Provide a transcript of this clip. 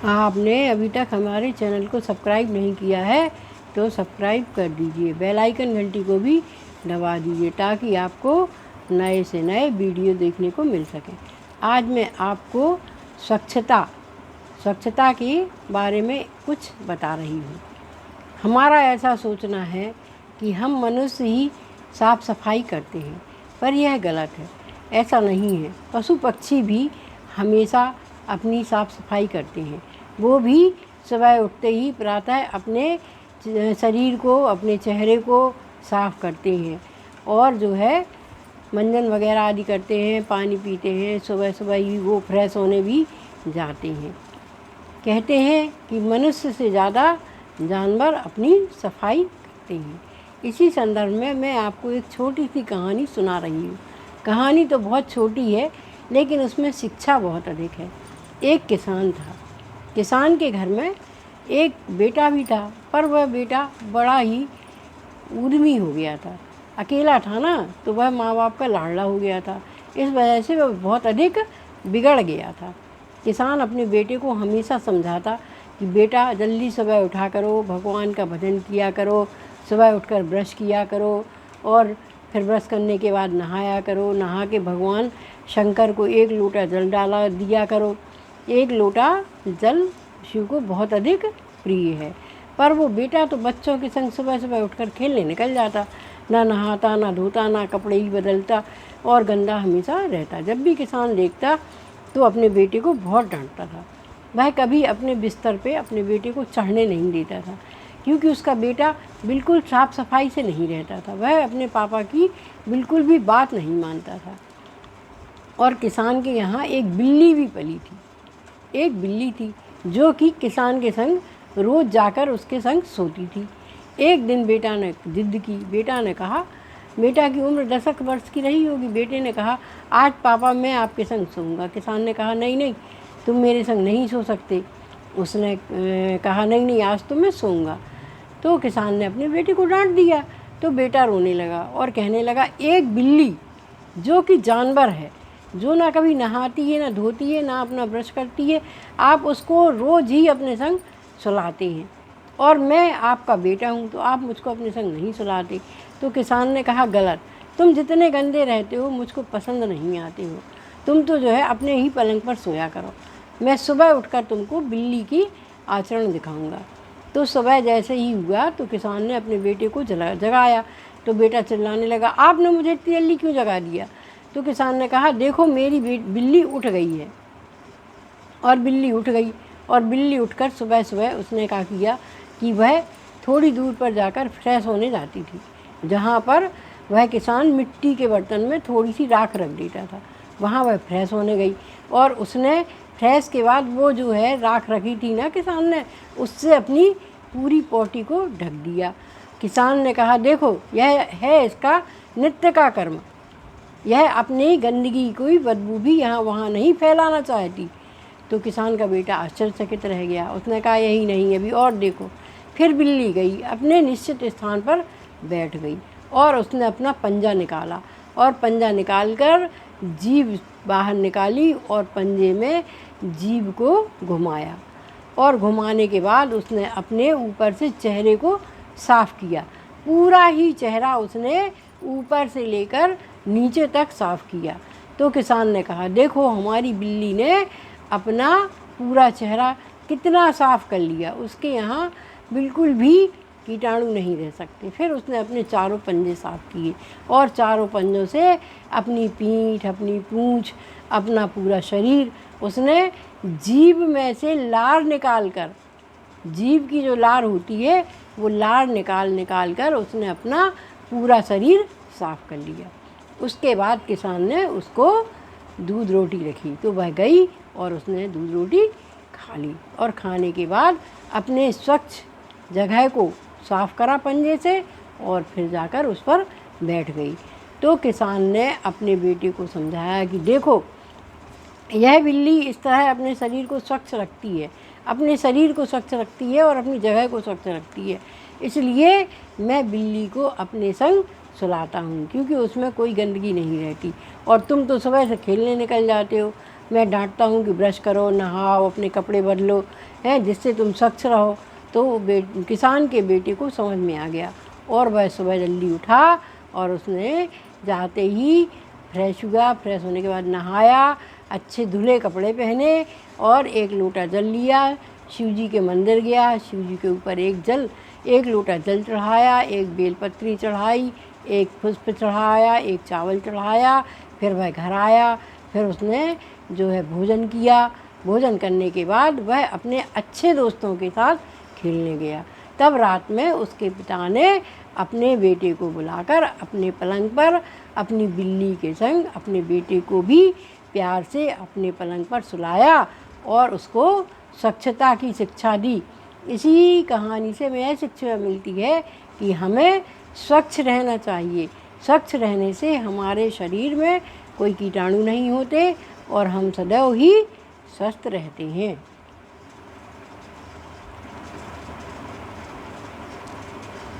आपने अभी तक हमारे चैनल को सब्सक्राइब नहीं किया है तो सब्सक्राइब कर दीजिए, बेल आइकन घंटी को भी दबा दीजिए ताकि आपको नए से नए वीडियो देखने को मिल सके। आज मैं आपको स्वच्छता के बारे में कुछ बता रही हूँ। हमारा ऐसा सोचना है कि हम मनुष्य ही साफ सफाई करते हैं, पर यह गलत है। ऐसा नहीं है। पशु पक्षी भी हमेशा अपनी साफ सफाई करते हैं। वो भी सुबह उठते ही प्रातः अपने शरीर को, अपने चेहरे को साफ करते हैं और जो है मंजन वगैरह आदि करते हैं, पानी पीते हैं। सुबह सुबह ही वो फ्रेश होने भी जाते हैं। कहते हैं कि मनुष्य से ज़्यादा जानवर अपनी सफाई करते हैं। इसी संदर्भ में मैं आपको एक छोटी सी कहानी सुना रही हूँ। कहानी तो बहुत छोटी है लेकिन उसमें शिक्षा बहुत अधिक है। एक किसान था। किसान के घर में एक बेटा भी था, पर वह बेटा बड़ा ही उद्यमी हो गया था। अकेला था ना, तो वह माँ बाप का लाडला हो गया था। इस वजह से वह बहुत अधिक बिगड़ गया था। किसान अपने बेटे को हमेशा समझाता कि बेटा जल्दी सुबह उठा करो, भगवान का भजन किया करो, सुबह उठकर ब्रश किया करो और फिर ब्रश करने के बाद नहाया करो। नहा के भगवान शंकर को 1 लोटा जल डाला दिया करो। 1 लोटा जल शिव को बहुत अधिक प्रिय है। पर वो बेटा तो बच्चों के संग सुबह सुबह उठकर खेलने निकल जाता, ना नहाता, ना धोता, ना कपड़े ही बदलता और गंदा हमेशा रहता। जब भी किसान देखता तो अपने बेटे को बहुत डांटता था। वह कभी अपने बिस्तर पे अपने बेटे को चढ़ने नहीं देता था, क्योंकि उसका बेटा बिल्कुल साफ़ सफाई से नहीं रहता था। वह अपने पापा की बिल्कुल भी बात नहीं मानता था। और किसान के यहाँ एक बिल्ली भी पली थी। एक बिल्ली थी जो कि किसान के संग रोज़ जाकर उसके संग सोती थी। एक दिन बेटा ने जिद की। बेटा ने कहा, बेटा की उम्र 10 वर्ष की रही होगी। बेटे ने कहा, आज पापा मैं आपके संग सोऊंगा। किसान ने कहा, नहीं नहीं, तुम मेरे संग नहीं सो सकते। उसने कहा, नहीं नहीं, आज तो मैं सोऊंगा। तो किसान ने अपने बेटे को डांट दिया। तो बेटा रोने लगा और कहने लगा, एक बिल्ली जो कि जानवर है, जो ना कभी नहाती है, ना धोती है, ना अपना ब्रश करती है, आप उसको रोज़ ही अपने संग सुलाते हैं और मैं आपका बेटा हूँ तो आप मुझको अपने संग नहीं सुलाते। तो किसान ने कहा, गलत, तुम जितने गंदे रहते हो मुझको पसंद नहीं आते हो। तुम तो जो है अपने ही पलंग पर सोया करो। मैं सुबह उठकर तुमको बिल्ली की आचरण दिखाऊंगा। तो सुबह जैसे ही हुआ तो किसान ने अपने बेटे को जगाया। तो बेटा चिल्लाने लगा, आपने मुझे इतनी जल्दी क्यों जगा दिया? तो किसान ने कहा, देखो मेरी बिल्ली उठ गई है। और बिल्ली उठ गई और बिल्ली उठकर सुबह सुबह उसने क्या किया कि वह थोड़ी दूर पर जाकर फ्रेश होने जाती थी, जहाँ पर वह किसान मिट्टी के बर्तन में थोड़ी सी राख रख देता था। वहाँ वह फ्रेश होने गई और उसने फ्रेश के बाद वो जो है राख रखी थी ना किसान ने, उससे अपनी पूरी पॉटी को ढक दिया। किसान ने कहा, देखो यह है इसका नित्य का कर्म। यह अपनी गंदगी कोई बदबू भी यहाँ वहाँ नहीं फैलाना चाहती। तो किसान का बेटा आश्चर्यचकित रह गया। उसने कहा, यही नहीं, अभी और देखो। फिर बिल्ली गई, अपने निश्चित स्थान पर बैठ गई और उसने अपना पंजा निकाला और पंजा निकालकर जीभ बाहर निकाली और पंजे में जीभ को घुमाया और घुमाने के बाद उसने अपने ऊपर से चेहरे को साफ़ किया। पूरा ही चेहरा उसने ऊपर से लेकर नीचे तक साफ़ किया। तो किसान ने कहा, देखो हमारी बिल्ली ने अपना पूरा चेहरा कितना साफ़ कर लिया, उसके यहाँ बिल्कुल भी कीटाणु नहीं रह सकते। फिर उसने अपने चारों पंजे साफ़ किए और चारों पंजों से अपनी पीठ, अपनी पूँछ, अपना पूरा शरीर उसने जीभ में से लार निकाल कर, जीभ की जो लार होती है वो लार निकाल कर उसने अपना पूरा शरीर साफ़ कर लिया। उसके बाद किसान ने उसको दूध रोटी रखी तो वह गई और उसने दूध रोटी खा ली और खाने के बाद अपने स्वच्छ जगह को साफ़ करा पंजे से और फिर जाकर उस पर बैठ गई। तो किसान ने अपने बेटे को समझाया कि देखो, यह बिल्ली इस तरह अपने शरीर को स्वच्छ रखती है, अपने शरीर को स्वच्छ रखती है और अपनी जगह को स्वच्छ रखती है, इसलिए मैं बिल्ली को अपने संग सुलाता हूँ, क्योंकि उसमें कोई गंदगी नहीं रहती। और तुम तो सुबह से खेलने निकल जाते हो, मैं डांटता हूँ कि ब्रश करो, नहाओ, अपने कपड़े बदलो, हैं, जिससे तुम स्वच्छ रहो। तो किसान के बेटे को समझ में आ गया और वह सुबह जल्दी उठा और उसने जाते ही फ्रेश हुआ। फ्रेश होने के बाद नहाया, अच्छे धुले कपड़े पहने और एक लोटा जल लिया, शिव जी के मंदिर गया, शिव जी के ऊपर एक लोटा जल चढ़ाया, एक बेलपत्री चढ़ाई, एक पुष्प चढ़ाया, एक चावल चढ़ाया। फिर वह घर आया, फिर उसने जो है भोजन किया। भोजन करने के बाद वह अपने अच्छे दोस्तों के साथ खेलने गया। तब रात में उसके पिता ने अपने बेटे को बुलाकर अपने पलंग पर अपनी बिल्ली के संग अपने बेटे को भी प्यार से अपने पलंग पर सुलाया और उसको स्वच्छता की शिक्षा दी। इसी कहानी से हमें यह शिक्षा मिलती है कि हमें स्वच्छ रहना चाहिए। स्वच्छ रहने से हमारे शरीर में कोई कीटाणु नहीं होते और हम सदैव ही स्वस्थ रहते हैं।